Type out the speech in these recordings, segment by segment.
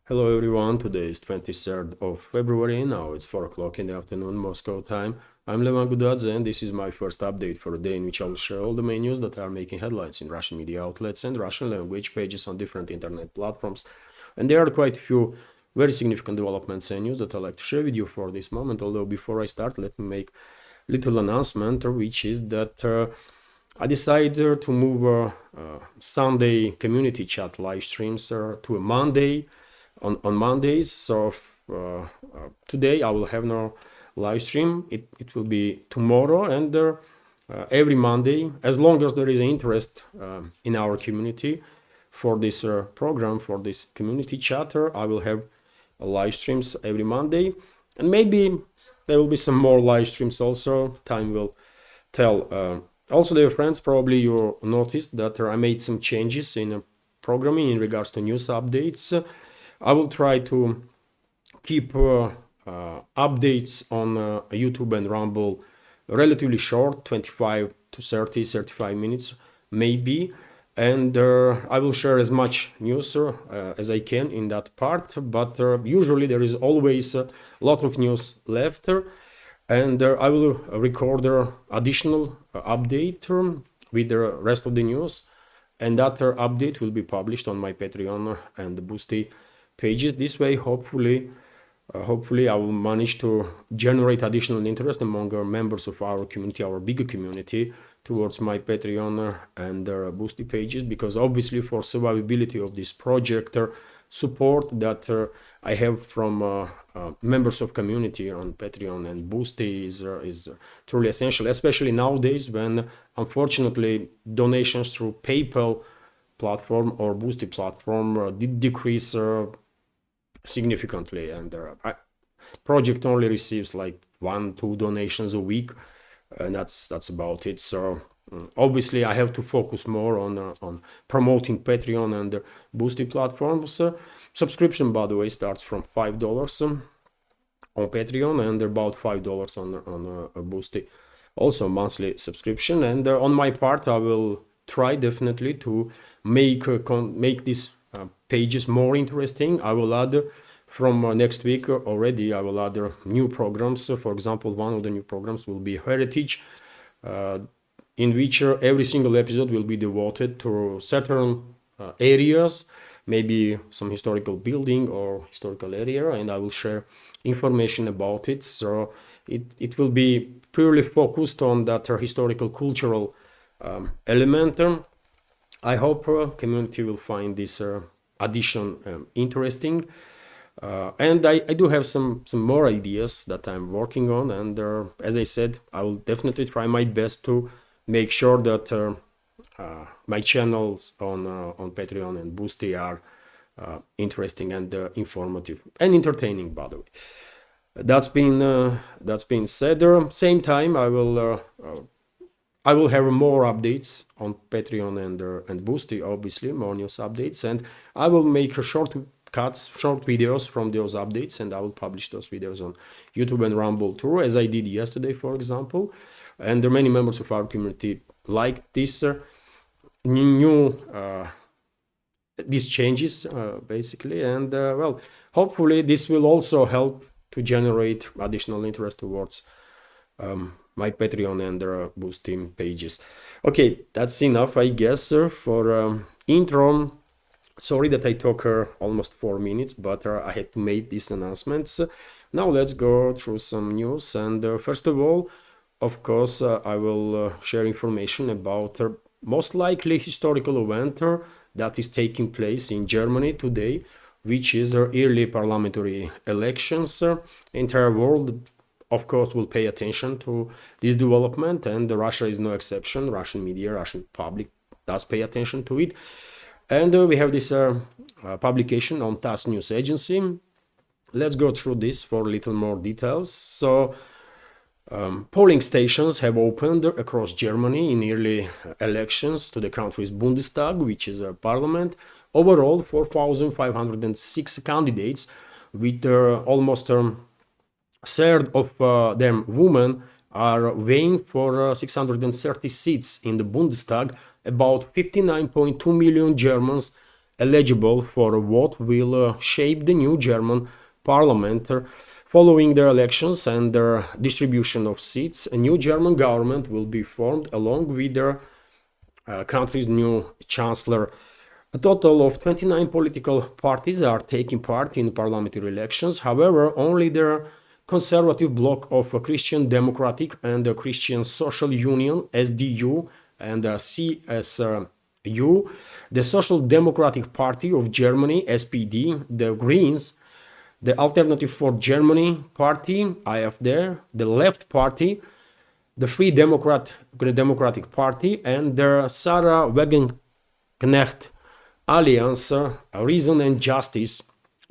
Hello everyone, today is 23rd of February, now it's 4 o'clock in the afternoon Moscow time. I'm Levan Gudadze and this is my first update for a day in which I will share all the main news that are making headlines in Russian media outlets and Russian language pages on different internet platforms. And there are quite a few very significant developments and news that I'd like to share with you for this moment, although before I start let me make a little announcement, which is that I decided to move Sunday community chat live streams to a Monday on Mondays. So today I will have no live stream. It will be tomorrow and every Monday, as long as there is interest in our community for this program, for this community chatter, I will have live streams every Monday, and maybe there will be some more live streams also. Time will tell. Also, dear friends, probably you noticed that I made some changes in programming in regards to news updates. I will try to keep updates on YouTube and Rumble relatively short, 25 to 35 minutes maybe, and I will share as much news as I can in that part, but usually there is always a lot of news left, and I will record additional update with the rest of the news, and that update will be published on my Patreon and the Boosty pages. This way, hopefully I will manage to generate additional interest among members of our community, our bigger community, towards my Patreon and Boosty pages, because obviously for survivability of this project, support that I have from members of community on Patreon and Boosty is truly essential, especially nowadays when unfortunately donations through PayPal platform or Boosty platform did decrease significantly, and project only receives like 1-2 donations a week, and that's about it. So obviously I have to focus more on promoting Patreon and Boosty platforms. Subscription, by the way, starts from $5 on Patreon and about $5 on Boosty, also monthly subscription. And on my part, I will try definitely to make these pages more interesting. I will add from next week already, I will add new programs. For example, one of the new programs will be Heritage, in which every single episode will be devoted to certain areas, maybe some historical building or historical area, and I will share information about it. So it will be purely focused on that historical cultural element. I hope community will find this addition interesting, and I do have some more ideas that I'm working on, and as I said, I will definitely try my best to make sure that my channels on Patreon and Boosty are interesting and informative and entertaining, by the way. That's been said. Same time, I will have more updates on Patreon and Boosty, obviously, more news updates, and I will make short videos from those updates, and I will publish those videos on YouTube and Rumble too, as I did yesterday, for example. And there are many members of our community like this these changes, basically, and well, hopefully this will also help to generate additional interest towards my Patreon and Boosty pages. Okay, that's enough, I guess, for intro. Sorry that I took almost 4 minutes, but I had to make these announcements. Now let's go through some news, and first of all, of course, I will share information about most likely historical event that is taking place in Germany today, which is early parliamentary elections. The entire world, of course, will pay attention to this development, and Russia is no exception. Russian media, Russian public does pay attention to it. And we have this publication on TASS News Agency. Let's go through this for a little more details. So, polling stations have opened across Germany in early elections to the country's Bundestag, which is a parliament. Overall, 4,506 candidates, with almost a third of them women, are vying for 630 seats in the Bundestag. About 59.2 million Germans eligible for a vote will shape the new German parliament. Following the elections and the distribution of seats, a new German government will be formed along with their country's new chancellor. A total of 29 political parties are taking part in parliamentary elections. However, only the conservative bloc of a Christian Democratic and the Christian Social Union, SDU, and CSU, the Social Democratic Party of Germany, SPD, the Greens, the Alternative for Germany Party, AfD, the Left Party, the Free Democratic Party, and the Sarah Wagenknecht Alliance, Reason and Justice,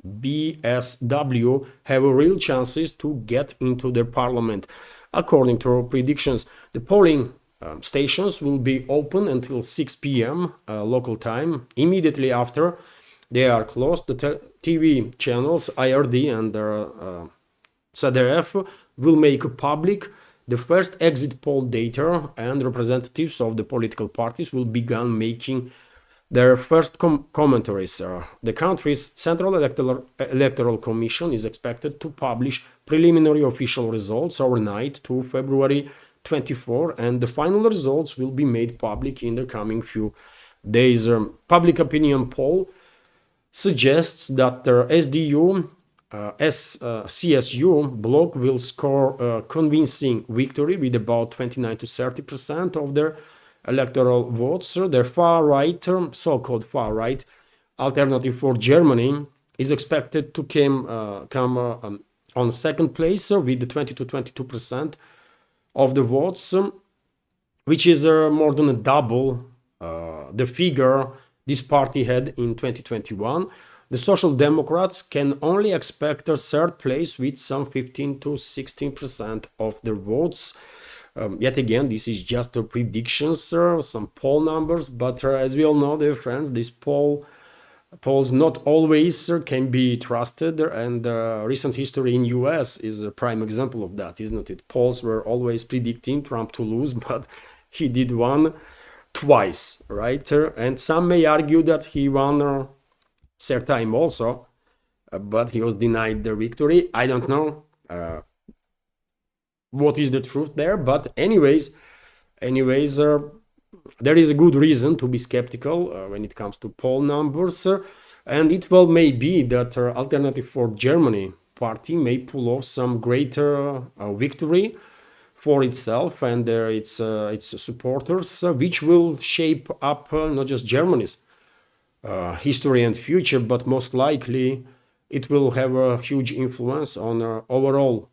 BSW, have real chances to get into the parliament. According to predictions, the polling stations will be open until 6 p.m. Local time. Immediately after they are closed, the TV channels IRD and ZDF will make public the first exit poll data, and representatives of the political parties will begin making their first commentaries. The country's Central Electoral Commission is expected to publish preliminary official results overnight to February 24, and the final results will be made public in the coming few days. Public opinion poll suggests that the SDU CSU bloc will score a convincing victory with about 29 to 30% of their electoral votes. Their far-right, so-called far-right, Alternative for Germany is expected to come on second place with 20 to 22% of the votes, which is more than a double the figure this party had in 2021. The Social Democrats can only expect a third place with some 15 to 16% of their votes. Yet again, this is just a predictions, some poll numbers, but as we all know, dear friends, these polls not always can be trusted, and recent history in US is a prime example of that, isn't it? Polls were always predicting Trump to lose, but he did won twice, right? And some may argue that he won third time also, but he was denied the victory. I don't know what is the truth there, but anyways, there is a good reason to be skeptical when it comes to poll numbers, and it well may be that Alternative for Germany party may pull off some greater victory for itself and its supporters, which will shape up not just Germany's history and future, but most likely it will have a huge influence on overall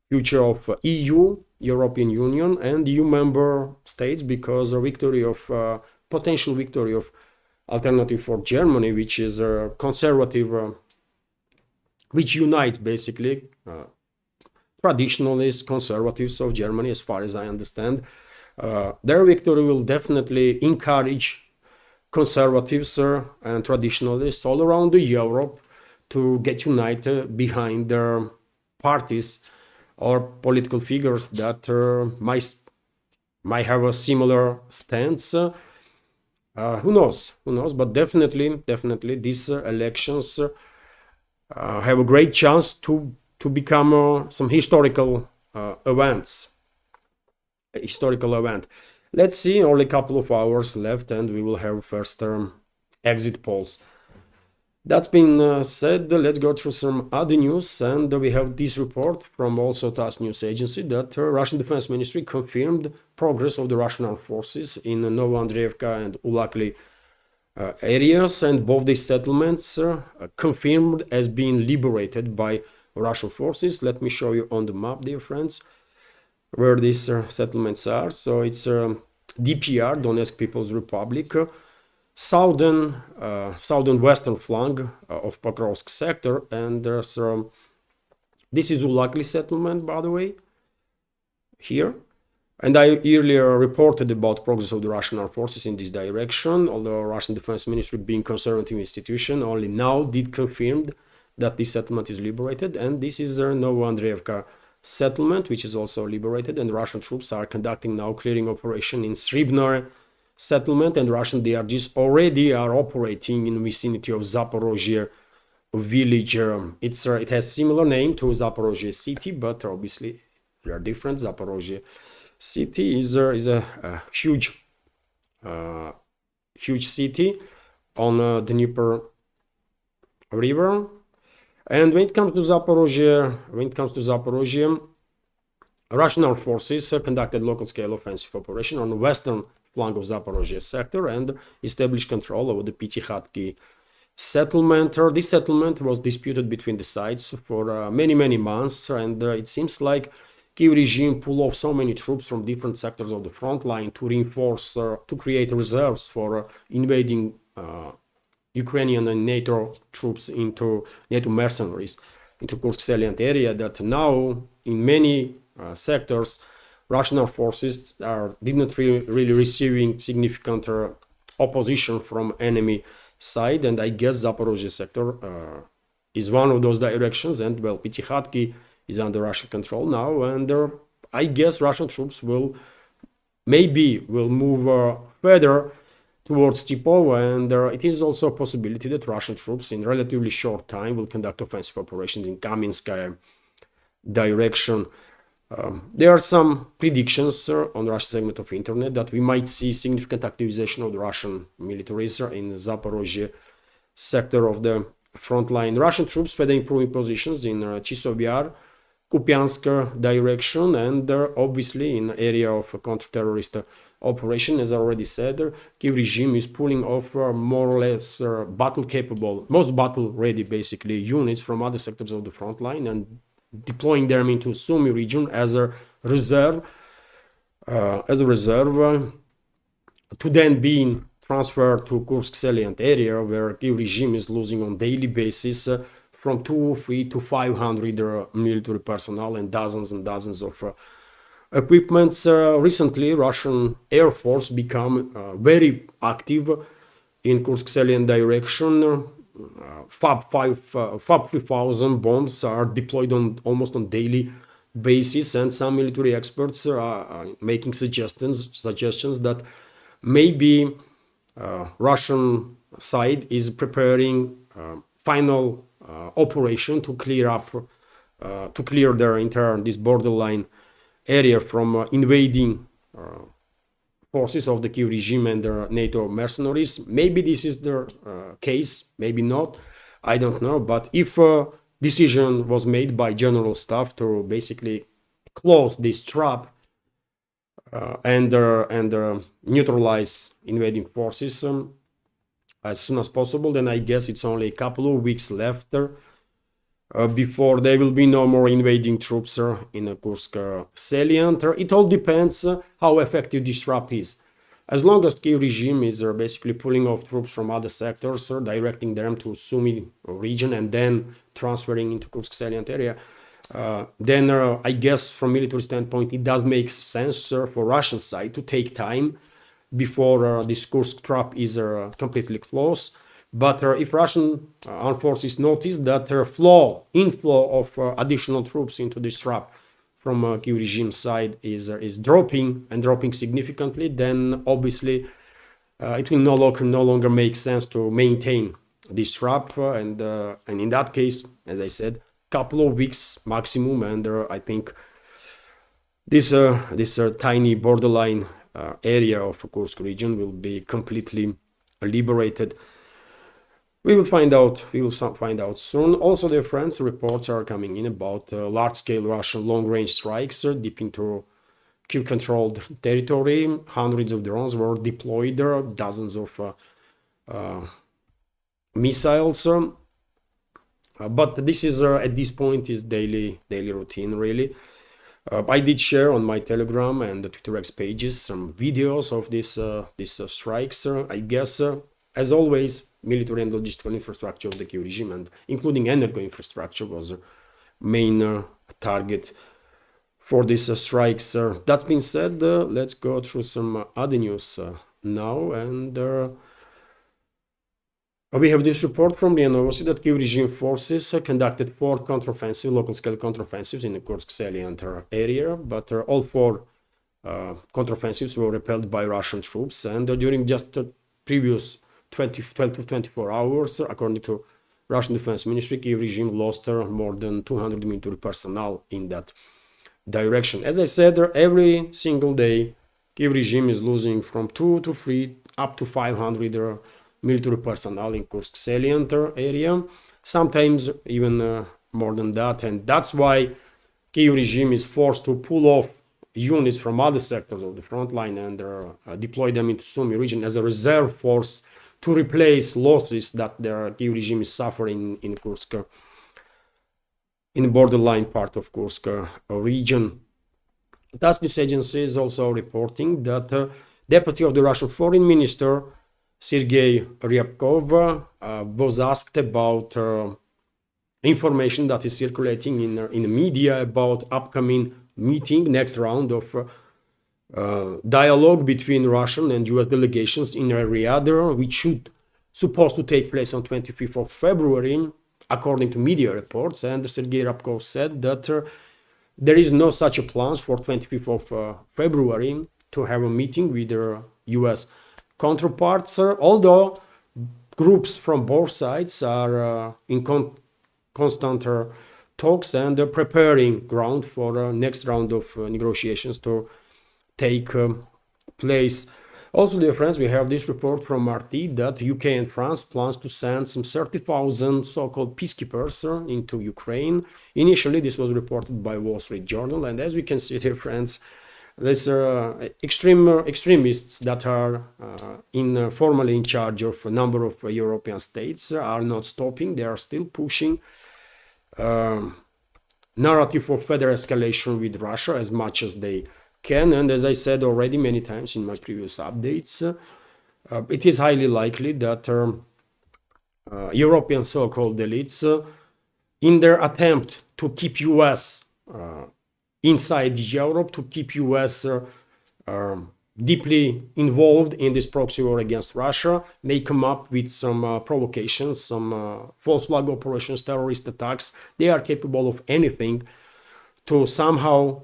future of EU, European Union, and EU member states, because a victory of potential victory of Alternative for Germany, which is a conservative, which unites basically traditionalist conservatives of Germany, as far as I understand. Their victory will definitely encourage conservatives and traditionalists all around Europe to get united behind their parties or political figures that might have a similar stance. Who knows? But definitely these elections have a great chance to become some historical event. Let's see, only a couple of hours left and we will have first exit polls. That's been said, let's go through some other news, and we have this report from also TASS news agency that Russian Defense Ministry confirmed progress of the Russian armed forces in Novoandreevka and Ulakli areas, and both these settlements confirmed as being liberated by Russian forces. Let me show you on the map, dear friends, where these settlements are. So it's DPR, Donetsk People's Republic, southern western flank of Pokrovsk sector, and there's this is Ulakli settlement, by the way, here. And I earlier reported about progress of the Russian armed forces in this direction, although Russian Defense Ministry, being conservative institution, only now did confirm that this settlement is liberated. And this is Novoandreevka settlement, which is also liberated, and Russian troops are conducting now clearing operation in Sribnar settlement, and Russian DRGs already are operating in the vicinity of Zaporozhye village. It has similar name to Zaporozhye city, but obviously they are different. Zaporozhye city is a huge city on the Dnieper river. And when it comes to Zaporozhye, Russian armed forces conducted local-scale offensive operation on the western flank of Zaporozhye sector and established control over the Pitikhatki settlement. This settlement was disputed between the sides for many months, and it seems like Kyiv regime pulled off so many troops from different sectors of the front line to reinforce, to create reserves for invading Ukrainian and NATO troops into NATO mercenaries into Kursk salient area, that now in many sectors Russian armed forces did not really receiving significant opposition from enemy side, and I guess Zaporozhye sector is one of those directions, and well, Pitikhatki is under Russian control now, and I guess Russian troops will move further towards Tipo, and it is also a possibility that Russian troops in relatively short time will conduct offensive operations in Kamenskaya direction. There are some predictions on the Russian segment of internet that we might see significant activization of the Russian militaries in the Zaporozhye sector of the front line. Russian troops further improving positions in Chisov Yar, Kupiansk direction, and obviously in the area of counter-terrorist operation. As I already said, Kyiv regime is pulling off more or less battle-capable, most battle-ready basically units from other sectors of the front line and deploying them into Sumy region as a reserve, to then being transferred to Kursk salient area, where Kyiv regime is losing on daily basis from 200 to 500 military personnel and dozens of equipments. Recently, Russian Air Force become very active in Kursk salient direction. FAB 3000 bombs are deployed almost on daily basis, and some military experts are making suggestions that maybe Russian side is preparing final operation to clear their entire this borderline area from invading forces of the Kyiv regime and their NATO mercenaries. Maybe this is the case, maybe not, I don't know. But if a decision was made by general staff to basically close this trap and neutralize invading forces as soon as possible, then I guess it's only a couple of weeks left before there will be no more invading troops in Kursk salient. It all depends how effective this trap is. As long as Kyiv regime is basically pulling off troops from other sectors, directing them to Sumy region and then transferring into Kursk salient area, then I guess from military standpoint it does make sense for Russian side to take time before this Kursk trap is completely closed. But if Russian armed forces notice that inflow of additional troops into this trap from Kyiv regime side is dropping significantly, then obviously it will no longer make sense to maintain this trap, and in that case, as I said, couple of weeks maximum, and I think this tiny borderline area of Kursk region will be completely liberated. We will find out soon. Also, dear friends, reports are coming in about large-scale Russian long-range strikes deep into Kyiv-controlled territory. Hundreds of drones were deployed there, dozens of missiles. But this is at this point is daily routine, really. I did share on my Telegram and the Twitter X pages some videos of these strikes. I guess, as always, military and logistical infrastructure of the Kyiv regime, and including energy infrastructure, was a main target for these strikes. That being said, let's go through some other news now, and we have this report from the Novosti that Kyiv regime forces conducted 4 local-scale counteroffensives in the Kursk salient area, but all 4 counteroffensives were repelled by Russian troops, and during just the previous 12 to 24 hours, according to Russian Defense Ministry, Kiev regime lost more than 200 military personnel in that direction. As I said, every single day, Kiev regime is losing from 2 to 3 up to 500 military personnel in Kursk salient area, sometimes even more than that, and that's why Kiev regime is forced to pull off units from other sectors of the front line and deploy them into Sumy region as a reserve force to replace losses that the Kiev regime is suffering in Kursk, in the borderline part of Kursk region. TASS news agency is also reporting that deputy of the Russian foreign minister Sergei Ryabkov was asked about information that is circulating in the media about upcoming meeting, next round of dialogue between Russian and US delegations in Riyadh, which should supposed to take place on 25th of February, according to media reports. And Sergei Ryabkov said that there is no such a plans for 25th of February to have a meeting with their US counterparts, although groups from both sides are in constant talks and preparing ground for next round of negotiations to take place. Also, dear friends, we have this report from RT that UK and France plans to send some 30,000 so-called peacekeepers into Ukraine. Initially, this was reported by Wall Street Journal, and as we can see, dear friends, these extremists that are formally in charge of a number of European states are not stopping. They are still pushing narrative of further escalation with Russia as much as they can. And as I said already many times in my previous updates, it is highly likely that European so-called elites, in their attempt to keep US inside Europe, to keep US deeply involved in this proxy war against Russia, may come up with some provocations, some false flag operations, terrorist attacks. They are capable of anything to somehow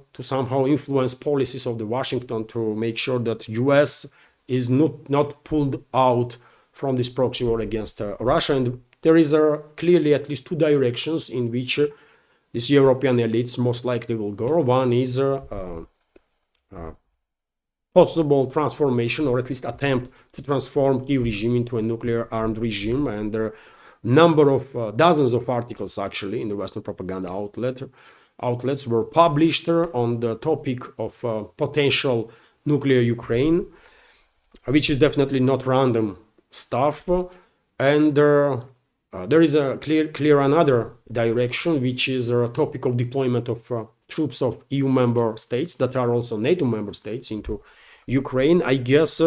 influence policies of the Washington to make sure that US is not pulled out from this proxy war against Russia. And there is clearly at least two directions in which these European elites most likely will go. One is possible transformation, or at least attempt to transform Kiev regime into a nuclear armed regime, and there are number of dozens of articles actually in the Western propaganda outlets were published on the topic of potential nuclear Ukraine, which is definitely not random stuff. And there is a clear another direction, which is a topic of deployment of troops of EU member states that are also NATO member states into Ukraine. I guess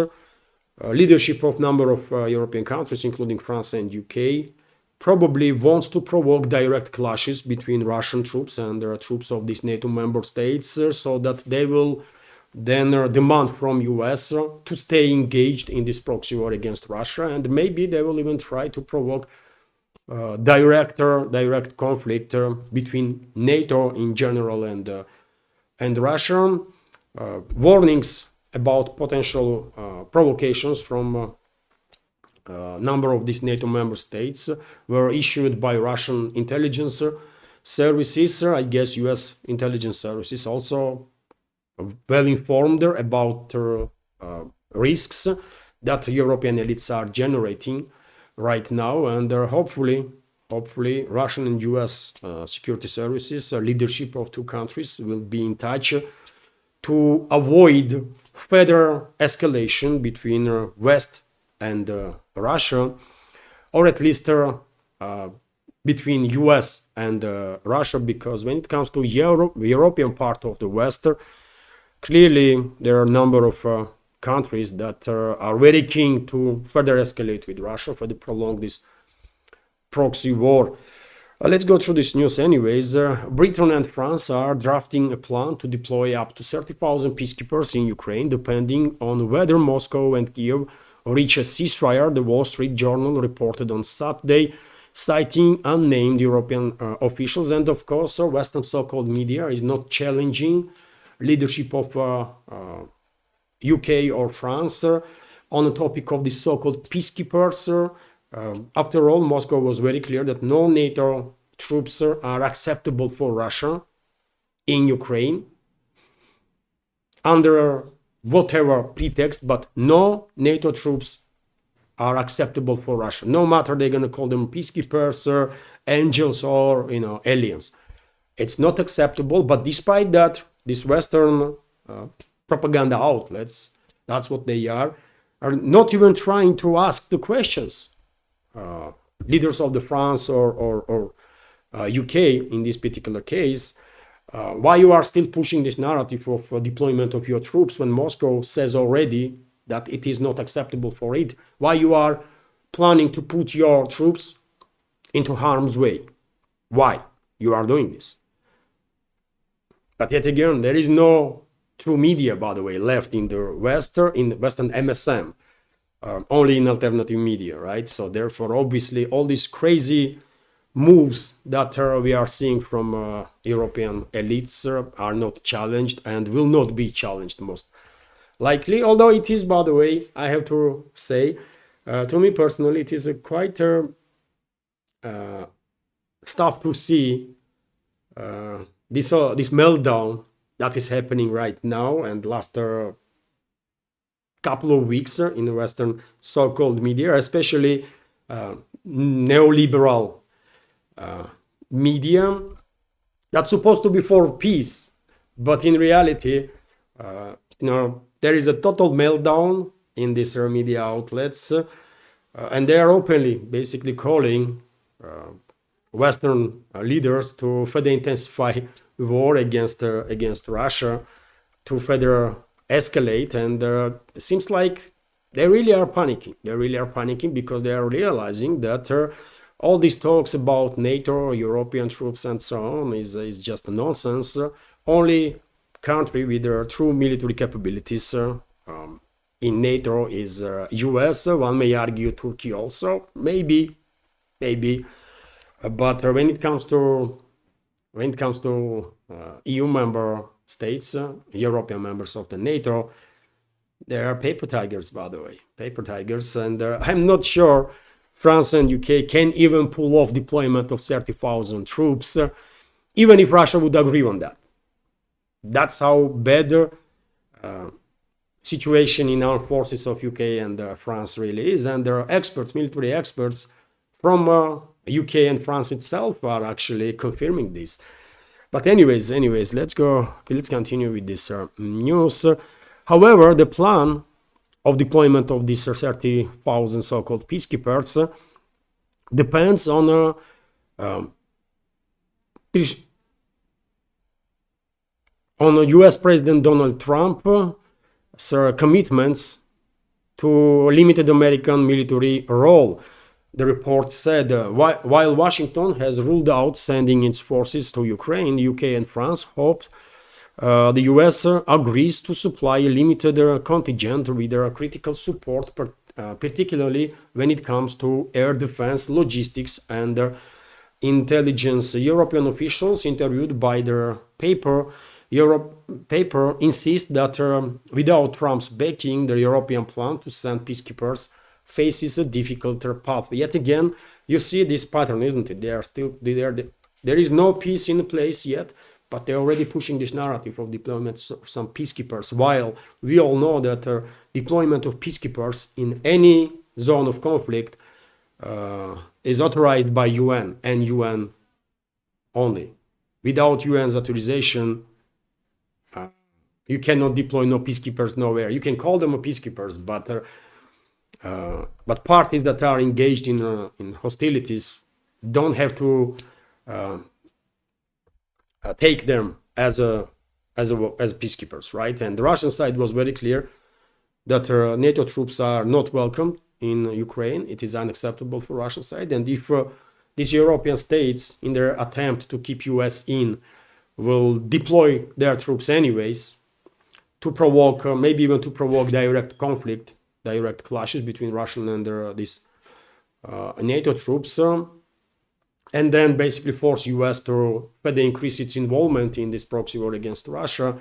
leadership of number of European countries, including France and UK, probably wants to provoke direct clashes between Russian troops and troops of these NATO member states, so that they will then demand from US to stay engaged in this proxy war against Russia, and maybe they will even try to provoke direct conflict between NATO in general and Russia. Warnings about potential provocations from number of these NATO member states were issued by Russian intelligence services. I guess US intelligence services also well informed about risks that European elites are generating right now, and hopefully Russian and US security services, leadership of two countries, will be in touch to avoid further escalation between West and Russia, or at least between US and Russia, because when it comes to the European part of the West, clearly there are a number of countries that are very keen to further escalate with Russia, further prolong this proxy war. Let's go through this news anyways. Britain and France are drafting a plan to deploy up to 30,000 peacekeepers in Ukraine, depending on whether Moscow and Kiev reach a ceasefire, the Wall Street Journal reported on Saturday, citing unnamed European officials. And of course, Western so-called media is not challenging leadership of UK or France on the topic of the so-called peacekeepers. After all, Moscow was very clear that no NATO troops are acceptable for Russia in Ukraine under whatever pretext, but no NATO troops are acceptable for Russia, no matter they're going to call them peacekeepers, angels, or aliens. It's not acceptable. But despite that, these Western propaganda outlets, that's what they are not even trying to ask the questions. Leaders of the France or UK in this particular case, why you are still pushing this narrative of deployment of your troops when Moscow says already that it is not acceptable for it? Why you are planning to put your troops into harm's way? Why you are doing this? But yet again, there is no true media, by the way, left in the Western MSM, only in alternative media, right? So therefore, obviously, all these crazy moves that we are seeing from European elites are not challenged and will not be challenged most likely. Although it is, by the way, I have to say, to me personally, it is a quite stuff to see this meltdown that is happening right now and last couple of weeks in the Western so-called media, especially neoliberal media that's supposed to be for peace, but in reality, there is a total meltdown in these media outlets, and they are openly basically calling Western leaders to further intensify war against Russia, to further escalate, and it seems like they really are panicking. They really are panicking because they are realizing that all these talks about NATO, European troops, and so on is just nonsense. Only country with true military capabilities in NATO is US. One may argue Turkey also, maybe. But when it comes to EU member states, European members of the NATO, there are paper tigers, by the way, paper tigers, and I'm not sure France and UK can even pull off deployment of 30,000 troops, even if Russia would agree on that. That's how bad situation in armed forces of UK and France really is, and there are experts, military experts from UK and France itself are actually confirming this. But anyways, let's continue with this news. However, the plan of deployment of these 30,000 so-called peacekeepers depends on US President Donald Trump's commitments to limited American military role. The report said, while Washington has ruled out sending its forces to Ukraine, UK and France hoped the US agrees to supply a limited contingent with critical support, particularly when it comes to air defense, logistics, and intelligence. European officials interviewed by the paper insist that without Trump's backing, the European plan to send peacekeepers faces a difficult path. Yet again, you see this pattern, isn't it? There is no peace in place yet, but they're already pushing this narrative of deployment of some peacekeepers, while we all know that deployment of peacekeepers in any zone of conflict is authorized by UN and UN only. Without UN's authorization, you cannot deploy no peacekeepers nowhere. You can call them peacekeepers, but parties that are engaged in hostilities don't have to take them as peacekeepers, right? And the Russian side was very clear that NATO troops are not welcome in Ukraine. It is unacceptable for Russian side, and if these European states, in their attempt to keep US in, will deploy their troops anyways to provoke, maybe even to provoke direct conflict, direct clashes between Russian and these NATO troops, and then basically force US to further increase its involvement in this proxy war against Russia,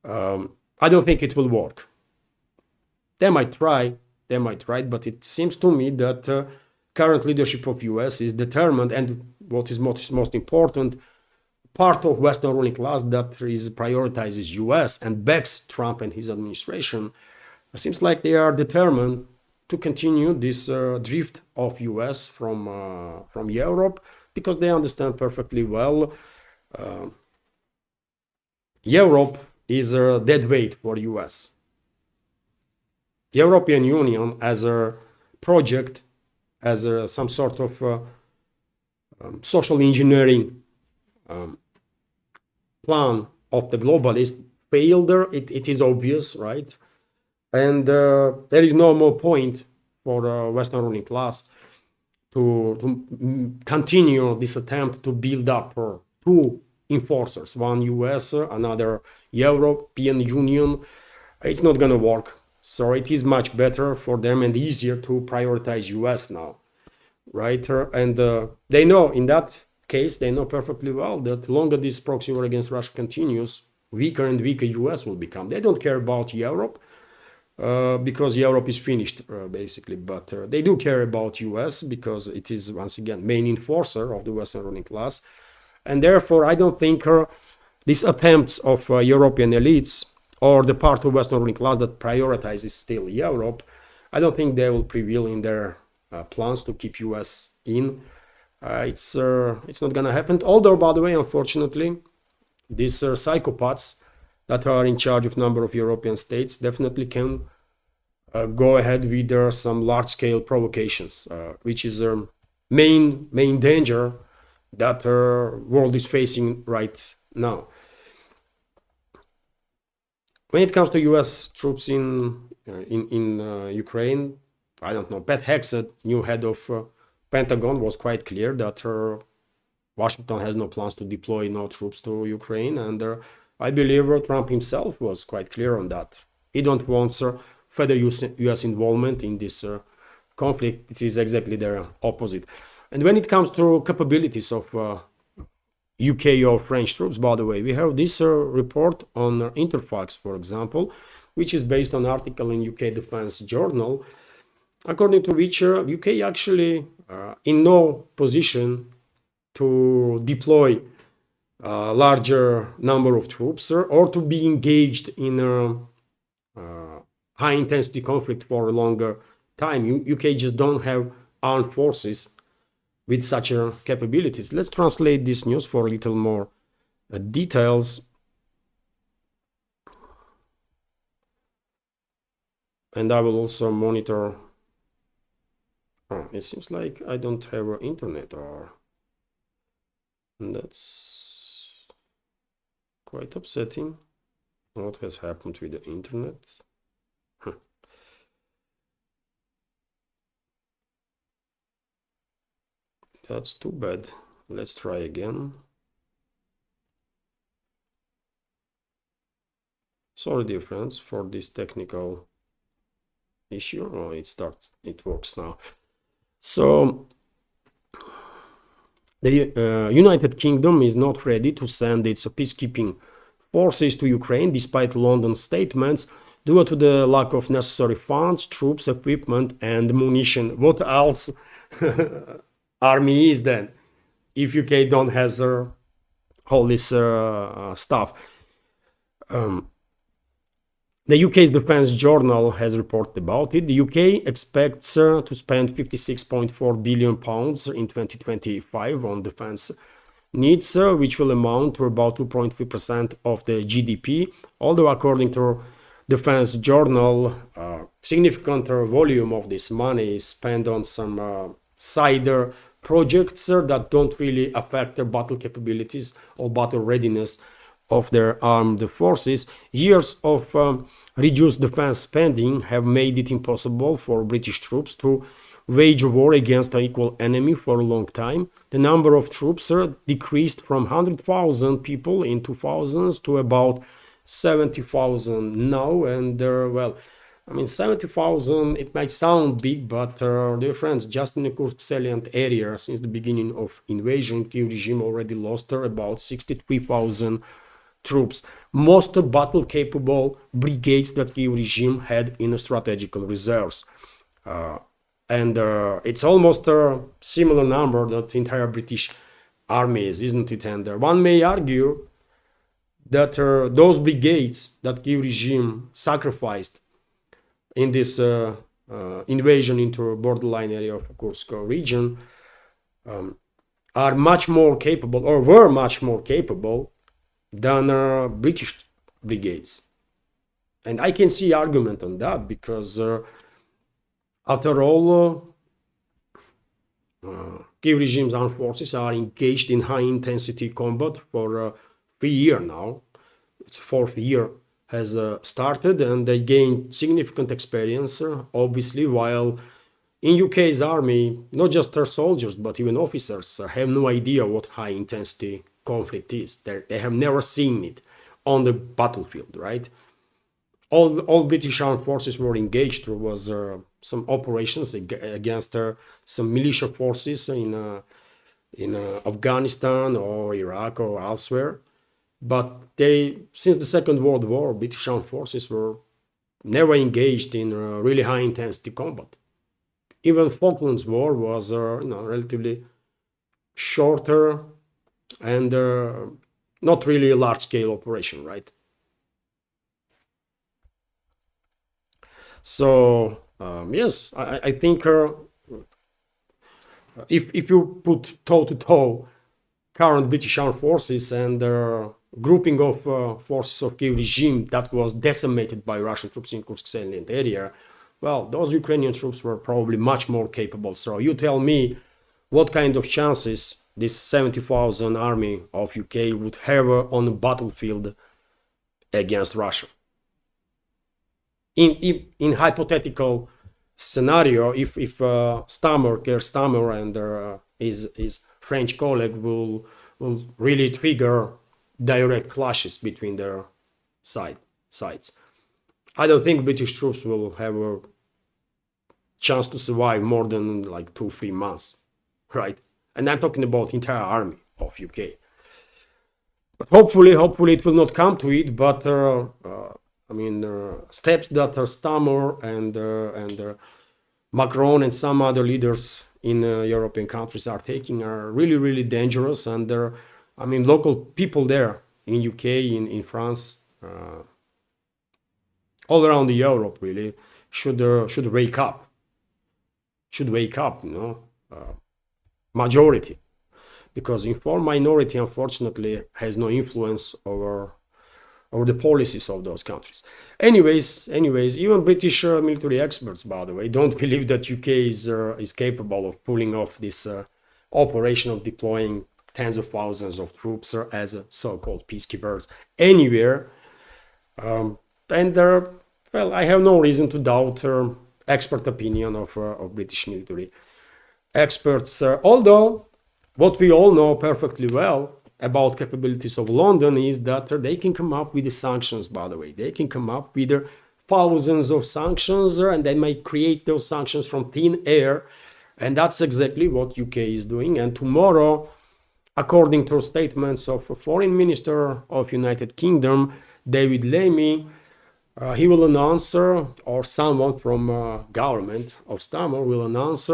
I don't think it will work. They might try, but it seems to me that current leadership of US is determined, and what is most important, part of Western ruling class that prioritizes US and backs Trump and his administration. It seems like they are determined to continue this drift of US from Europe, because they understand perfectly well Europe is a dead weight for US. European Union as a project, as some sort of social engineering plan of the globalists failed there. It is obvious, right? And there is no more point for the Western ruling class to continue this attempt to build up two enforcers, one US, another European Union. It's not going to work. So it is much better for them and easier to prioritize US now, right? And they know, in that case, they know perfectly well that the longer this proxy war against Russia continues, weaker and weaker US will become. They don't care about Europe because Europe is finished, basically. But they do care about US because it is, once again, main enforcer of the Western ruling class. And therefore, I don't think these attempts of European elites or the part of Western ruling class that prioritizes still Europe, I don't think they will prevail in their plans to keep US in. It's not going to happen. Although, by the way, unfortunately, these psychopaths that are in charge of a number of European states definitely can go ahead with some large-scale provocations, which is a main danger that our world is facing right now. When it comes to U.S. troops in Ukraine, I don't know. Pat Hegseth, new head of Pentagon, was quite clear that Washington has no plans to deploy no troops to Ukraine, and I believe Trump himself was quite clear on that. He don't want further U.S. involvement in this conflict. It is exactly the opposite. And when it comes to capabilities of UK or French troops, by the way, we have this report on Interfax, for example, which is based on an article in UK Defense Journal, according to which UK actually in no position to deploy a larger number of troops or to be engaged in a high-intensity conflict for a longer time. UK just don't have armed forces with such capabilities. Let's translate this news for a little more details. And I will also monitor. Oh, it seems like I don't have internet, or that's quite upsetting. What has happened with the internet? That's too bad. Let's try again. Sorry, dear friends, for this technical issue. Oh, it works now. So the United Kingdom is not ready to send its peacekeeping forces to Ukraine, despite London statements, due to the lack of necessary funds, troops, equipment, and munition. What else army is then, if UK don't has all this stuff? The UK's Defense Journal has reported about it. The UK expects to spend £56.4 billion in 2025 on defense needs, which will amount to about 2.3% of the GDP. Although, according to Defense Journal, significant volume of this money is spent on some side projects that don't really affect their battle capabilities or battle readiness of their armed forces. Years of reduced defense spending have made it impossible for British troops to wage war against an equal enemy for a long time. The number of troops decreased from 100,000 people in 2000s to about 70,000 now. And well, I mean, 70,000, it might sound big, but dear friends, just in the Kursk salient area, since the beginning of invasion, Kyiv regime already lost about 63,000 troops, most battle-capable brigades that Kiev regime had in strategical reserves. And it's almost a similar number that the entire British army is, isn't it? And one may argue that those brigades that Kiev regime sacrificed in this invasion into a borderline area of Kursk region are much more capable, or were much more capable than British brigades. And I can see argument on that because after all, Kiev regime's armed forces are engaged in high-intensity combat for 3 years now. Its 4th year has started, and they gained significant experience, obviously, while in UK's army, not just their soldiers, but even officers have no idea what high-intensity conflict is. They have never seen it on the battlefield, right? All British armed forces were engaged. There was some operations against some militia forces in Afghanistan or Iraq or elsewhere. But since the Second World War, British armed forces were never engaged in really high-intensity combat. Even Falklands War was relatively shorter and not really a large-scale operation, right? So yes, I think if you put toe-to-toe current British armed forces and grouping of forces of Kiev regime that was decimated by Russian troops in Kursk salient area, well, those Ukrainian troops were probably much more capable. So you tell me what kind of chances this 70,000 army of UK would have on the battlefield against Russia. In hypothetical scenario, if Keir Starmer and his French colleague will really trigger direct clashes between their sides, I don't think British troops will have a chance to survive more than like 2-3 months, right? And I'm talking about entire army of UK. But hopefully it will not come to it. But steps that Starmer and Macron and some other leaders in European countries are taking are really, really dangerous. And local people there in UK, in France, all around Europe really should wake up. Majority, because informed minority unfortunately has no influence over the policies of those countries. Anyways, even British military experts, by the way, don't believe that UK is capable of pulling off this operation of deploying tens of thousands of troops as so-called peacekeepers anywhere. I have no reason to doubt expert opinion of British military experts. Although what we all know perfectly well about capabilities of London is that they can come up with the sanctions, by the way. They can come up with thousands of sanctions and they might create those sanctions from thin air. And that's exactly what UK is doing. And tomorrow, according to statements of Foreign Minister of United Kingdom, David Lammy, he will announce, or someone from government of Starmer will announce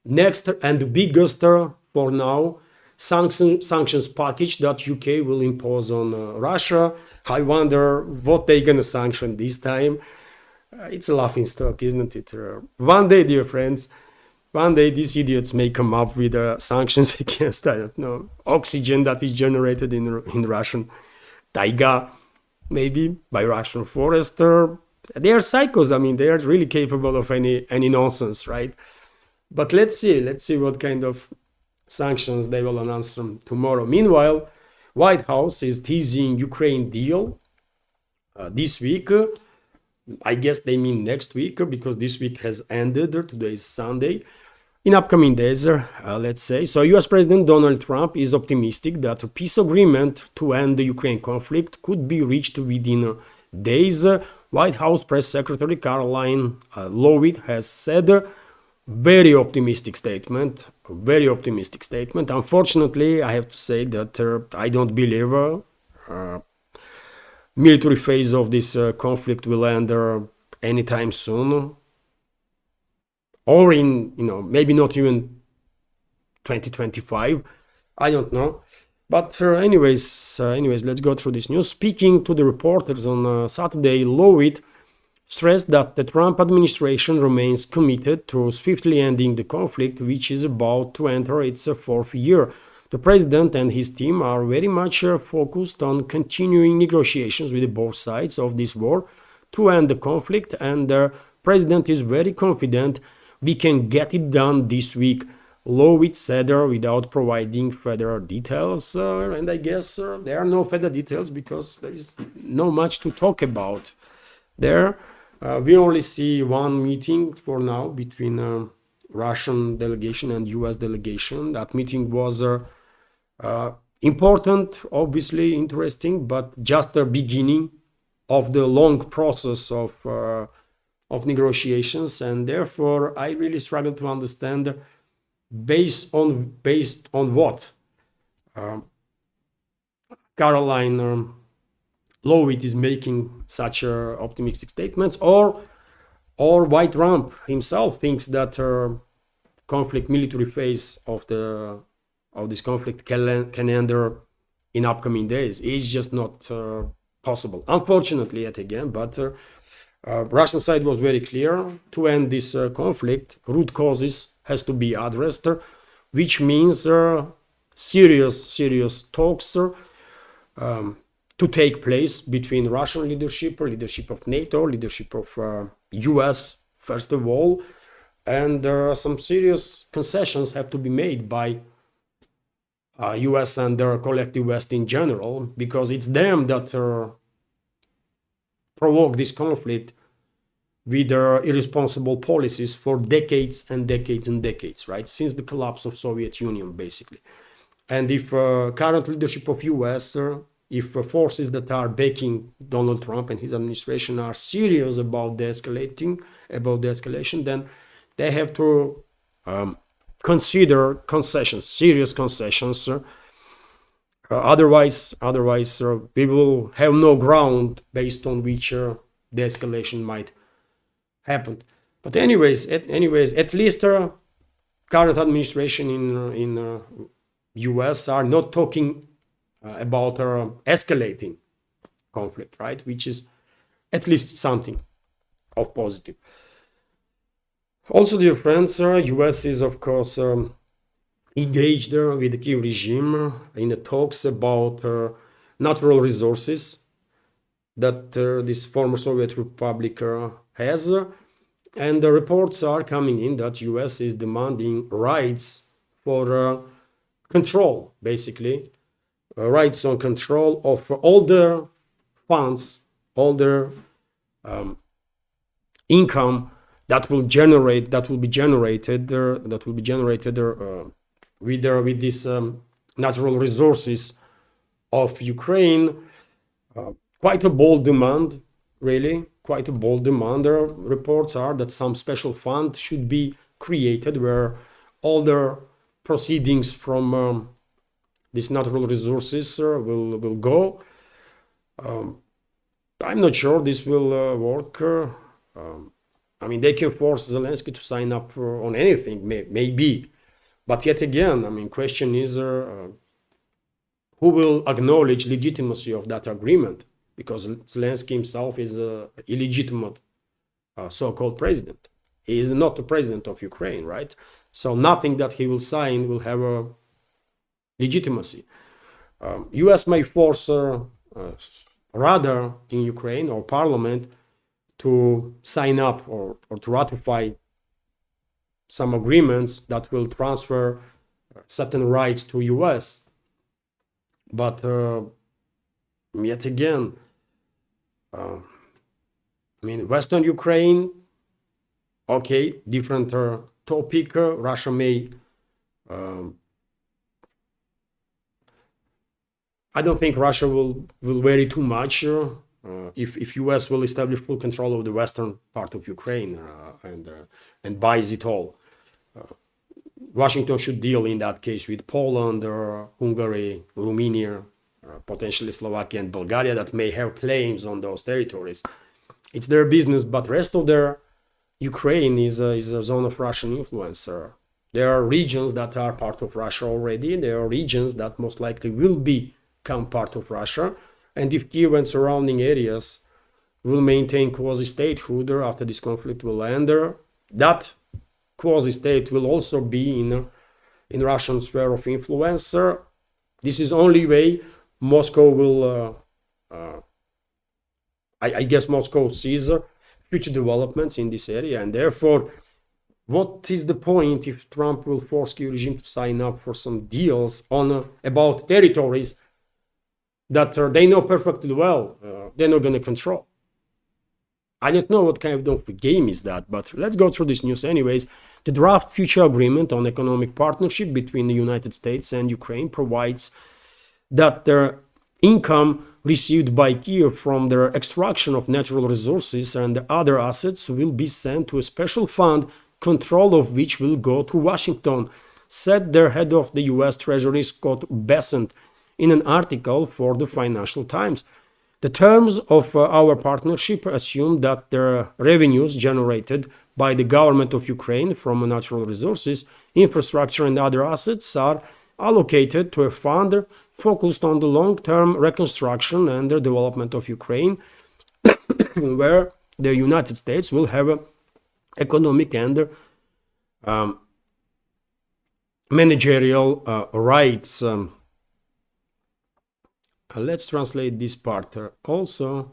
next and the biggest for now sanctions package that UK will impose on Russia. I wonder what they're gonna sanction this time. It's a laughing stock, isn't it? One day, dear friends, one day these idiots may come up with sanctions against, I don't know, oxygen that is generated in Russian taiga, maybe by Russian forest. They are psychos. They are really capable of any nonsense, right? But let's see what kind of sanctions they will announce tomorrow. Meanwhile, White House is teasing Ukraine deal this week. I guess they mean next week because this week has ended. Today is Sunday. In upcoming days, let's say. So US President Donald Trump is optimistic that a peace agreement to end the Ukraine conflict could be reached within days. White House Press Secretary Caroline Leavitt has said very optimistic statement. Unfortunately, I have to say that I don't believe military phase of this conflict will end anytime soon, or in, maybe not even 2025. I don't know. But anyways, let's go through this news. Speaking to the reporters on Saturday, Lowitt stressed that the Trump administration remains committed to swiftly ending the conflict, which is about to enter its fourth year. The president and his team are very much focused on continuing negotiations with both sides of this war to end the conflict, and the president is very confident we can get it done this week, Lowitt said without providing further details. And I guess there are no further details because there is not much to talk about there. We only see one meeting for now between Russian delegation and US delegation. That meeting was important, obviously interesting, but just the beginning of the long process of negotiations. And therefore, I really struggle to understand based on what Caroline Lowitt is making such optimistic statements, or why Trump himself thinks that conflict military phase of this conflict can end in upcoming days. It's just not possible, unfortunately, yet again. But Russian side was very clear to end this conflict. Root causes has to be addressed, which means serious talks to take place between Russian leadership of NATO, leadership of US, first of all, and some serious concessions have to be made by US and their collective West in general, because it's them that provoke this conflict with their irresponsible policies for decades and decades and decades, right? Since the collapse of Soviet Union, basically. And if current leadership of US, if forces that are backing Donald Trump and his administration are serious about the escalation, then they have to consider concessions, serious concessions. Otherwise, we will have no ground based on which the escalation might happen. But anyways, at least current administration in US are not talking about escalating conflict, right? Which is at least something of positive. Also, dear friends, US is of course engaged with the Kiev regime in the talks about natural resources that this former Soviet republic has, and the reports are coming in that US is demanding rights for control, basically rights on control of all the funds, all the income that will be generated with these natural resources of Ukraine. Quite a bold demand, really, quite a bold demand. There reports are that some special fund should be created where all the proceedings from these natural resources will go. I'm not sure this will work. I mean, they can force Zelensky to sign up on anything, maybe. But yet again, I mean, question is who will acknowledge legitimacy of that agreement? Because Zelensky himself is an illegitimate so-called president. He is not the president of Ukraine, right? So nothing that he will sign will have a legitimacy. US may force rather in Ukraine or parliament to sign up or to ratify some agreements that will transfer certain rights to US. But yet again, I mean, Western Ukraine, okay, different topic. Russia may I don't think Russia will vary too much if US will establish full control of the western part of Ukraine and buys it all. Washington should deal in that case with Poland, Hungary, Romania, potentially Slovakia and Bulgaria that may have claims on those territories. It's their business, but rest of their Ukraine is a zone of Russian influence. There are regions that are part of Russia already. There are regions that most likely will become part of Russia. And if Kiev and surrounding areas will maintain quasi-statehood after this conflict will end, that quasi-state will also be in Russian sphere of influence. This is only way Moscow will, I guess Moscow sees future developments in this area, and therefore, what is the point if Trump will force Kiev regime to sign up for some deals on about territories that they know perfectly well they're not going to control? I don't know what kind of game is that, but let's go through this news anyways. The draft future agreement on economic partnership between the United States and Ukraine provides that their income received by Kiev from their extraction of natural resources and other assets will be sent to a special fund, control of which will go to Washington, said their head of the US Treasury Scott Bessent in an article for the Financial Times. The terms of our partnership assume that the revenues generated by the government of Ukraine from natural resources, infrastructure and other assets are allocated to a fund focused on the long-term reconstruction and the development of Ukraine, where the United States will have economic and managerial rights. Let's translate this part also.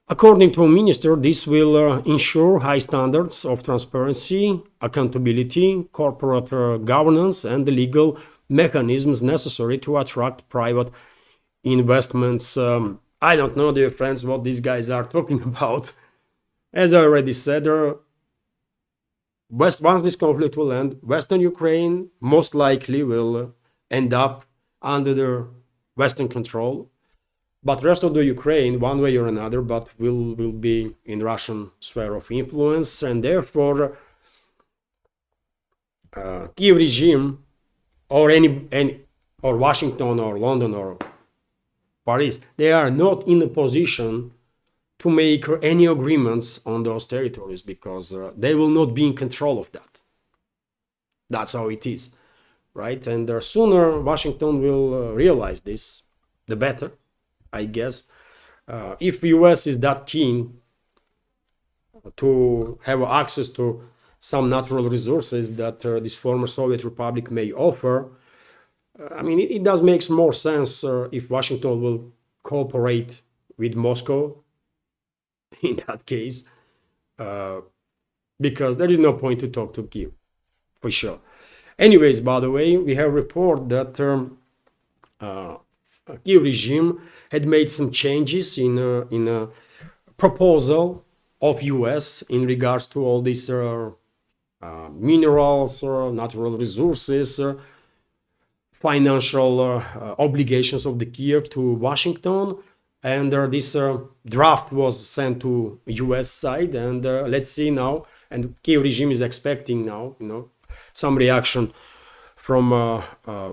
According to a minister, this will ensure high standards of transparency, accountability, corporate governance, and the legal mechanisms necessary to attract private investments. I don't know, dear friends, what these guys are talking about. As I already said, once this conflict will end, Western Ukraine most likely will end up under the Western control. But the rest of the Ukraine, one way or another, but will be in Russian sphere of influence, and therefore Kiev regime or or Washington or London or Paris, they are not in a position to make any agreements on those territories because they will not be in control of that. That's how it is, right? And the sooner Washington will realize this, the better, I guess. If US is that keen to have access to some natural resources that this former Soviet Republic may offer, I mean, it does make more sense if Washington will cooperate with Moscow in that case, because there is no point to talk to Kiev, for sure. Anyways, by the way, we have report that Kiev regime had made some changes in a proposal of US in regards to all these minerals, natural resources, financial obligations of the Kiev to Washington. And this draft was sent to US side, and let's see now. And Kiev regime is expecting now, some reaction from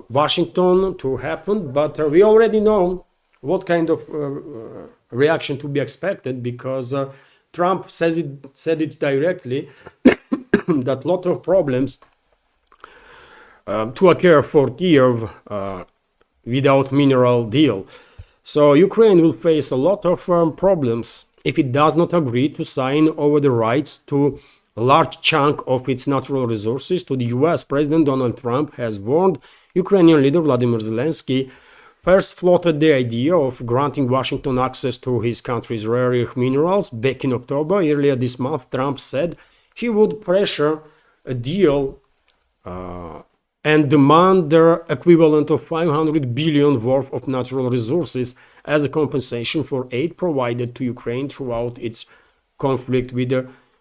Washington to happen. But we already know what kind of reaction to be expected, because Trump said it directly that a lot of problems to occur for Kiev without mineral deal. So Ukraine will face a lot of problems if it does not agree to sign over the rights to a large chunk of its natural resources to the US. President Donald Trump has warned Ukrainian leader Vladimir Zelensky first floated the idea of granting Washington access to his country's rare earth minerals back in October. Earlier this month, Trump said he would pressure a deal and demand their equivalent of $500 billion worth of natural resources as a compensation for aid provided to Ukraine throughout its conflict with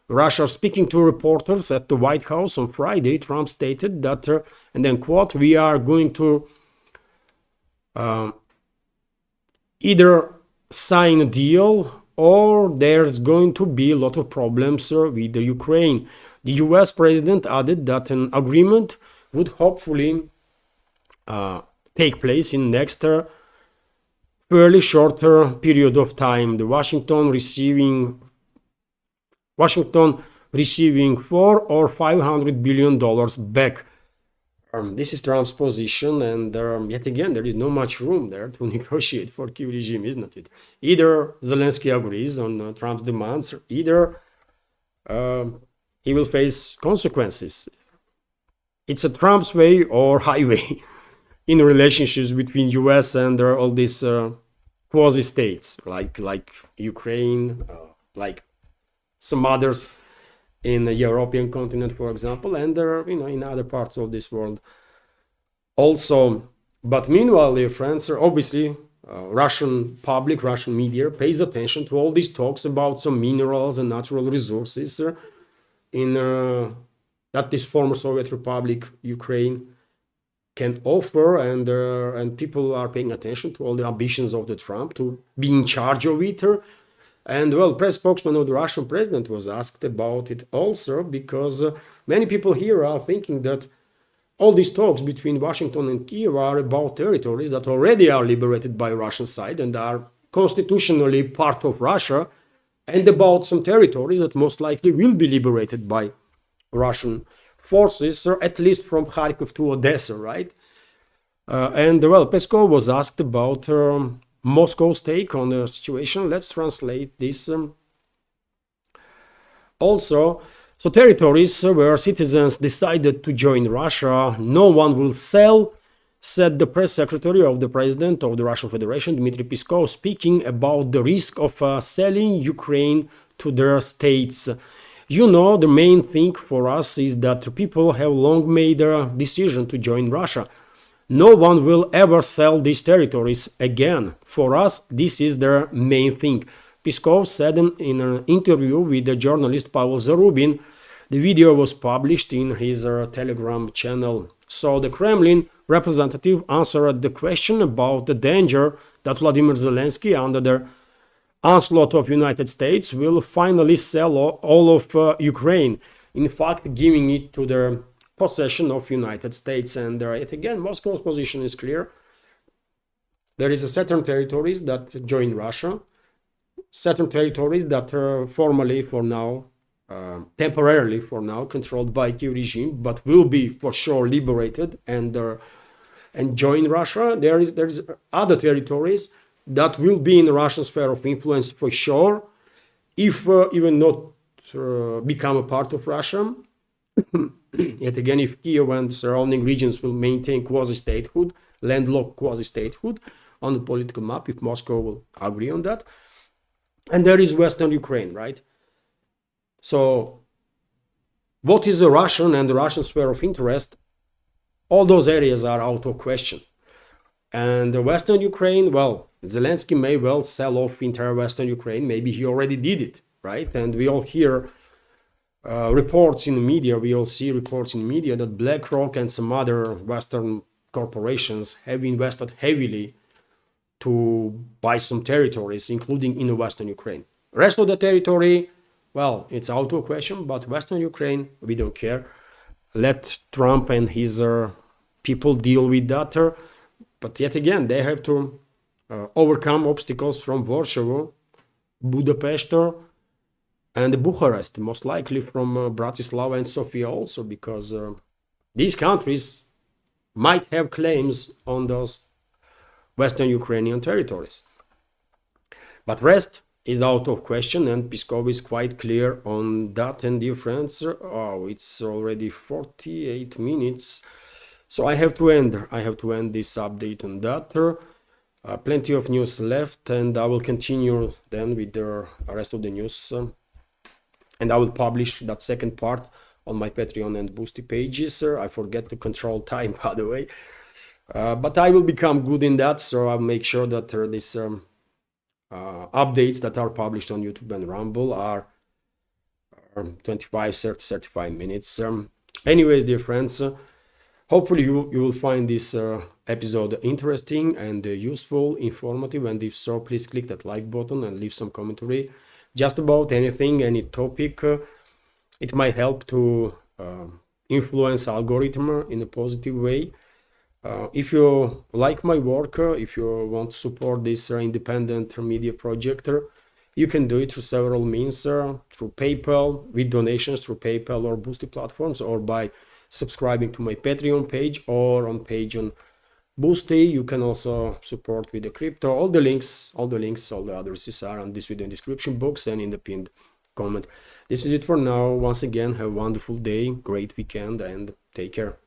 Russia. Speaking to reporters at the White House on Friday, Trump stated that, and then quote, "We are going to either sign a deal or there's going to be a lot of problems with the Ukraine." The US president added that an agreement would hopefully take place in next fairly shorter period of time. The Washington receiving 4 or 500 billion dollars back. This is Trump's position, and yet again, there is no much room there to negotiate for Kyiv regime, isn't it? Either Zelensky agrees on Trump's demands, either he will face consequences. It's a Trump's way or highway in relationships between US and all these quasi-states like Ukraine, like some others in the European continent, for example, and in other parts of this world also. But meanwhile, dear friends, obviously Russian public, Russian media pays attention to all these talks about some minerals and natural resources in that this former Soviet Republic, Ukraine, can offer, and people are paying attention to all the ambitions of the Trump to be in charge of it. And well, press spokesman of the Russian president was asked about it also, because many people here are thinking that all these talks between Washington and Kyiv are about territories that already are liberated by Russian side and are constitutionally part of Russia, and about some territories that most likely will be liberated by Russian forces, or at least from Kharkiv to Odessa, right? And well, Peskov was asked about Moscow's take on the situation. Let's translate this. Also, so territories where citizens decided to join Russia, no one will sell, said the press secretary of the president of the Russian Federation, Dmitry Peskov, speaking about the risk of selling Ukraine to their states. You know, the main thing for us is that people have long made a decision to join Russia. No one will ever sell these territories again. For us, this is the main thing. Peskov said in an interview with the journalist Pavel Zarubin. The video was published in his Telegram channel. So the Kremlin representative answered the question about the danger that Vladimir Zelensky, under the onslaught of United States, will finally sell all of Ukraine, in fact giving it to the possession of United States. And yet again, Moscow's position is clear. There is certain territories that join Russia, certain territories that are formally for now, temporarily for now, controlled by Kyiv regime, but will be for sure liberated and join Russia. There's other territories that will be in the Russian sphere of influence for sure, if even not become a part of Russia. Yet again, if Kyiv and surrounding regions will maintain quasi-statehood, landlocked quasi-statehood on the political map, if Moscow will agree on that. And there is Western Ukraine, right? So what is the Russian and the Russian sphere of interest? All those areas are out of question. And the Western Ukraine, well, Zelensky may well sell off entire Western Ukraine. Maybe he already did it, right? And we all hear reports in the media, we all see reports in the media that BlackRock and some other Western corporations have invested heavily to buy some territories, including in the Western Ukraine. Rest of the territory, well, it's out of question, but Western Ukraine, we don't care. Let Trump and his people deal with that. But yet again, they have to overcome obstacles from Warsaw, Budapest, and Bucharest, most likely from Bratislava and Sofia also, because these countries might have claims on those Western Ukrainian territories. But rest is out of question, and Peskov is quite clear on that. And dear friends, oh, it's already 48 minutes, so I have to end this update on that. Plenty of news left, and I will continue then with the rest of the news. And I will publish that second part on my Patreon and Boosty pages. I forget to control time, by the way. But I will become good in that, so I'll make sure that these updates that are published on YouTube and Rumble are 25, 30, 35 minutes. Anyways, dear friends, hopefully you will find this episode interesting and useful, informative, and if so, please click that like button and leave some commentary just about anything, any topic. It might help to influence algorithm in a positive way. If you like my work, if you want to support this independent media project, you can do it through several means, through PayPal, with donations through PayPal or Boosty platforms, or by subscribing to my Patreon page or on page on Boosty. You can also support with the crypto. All the links, all the addresses are on this video description box and in the pinned comment. This is it for now. Once again, have a wonderful day, great weekend, and take care.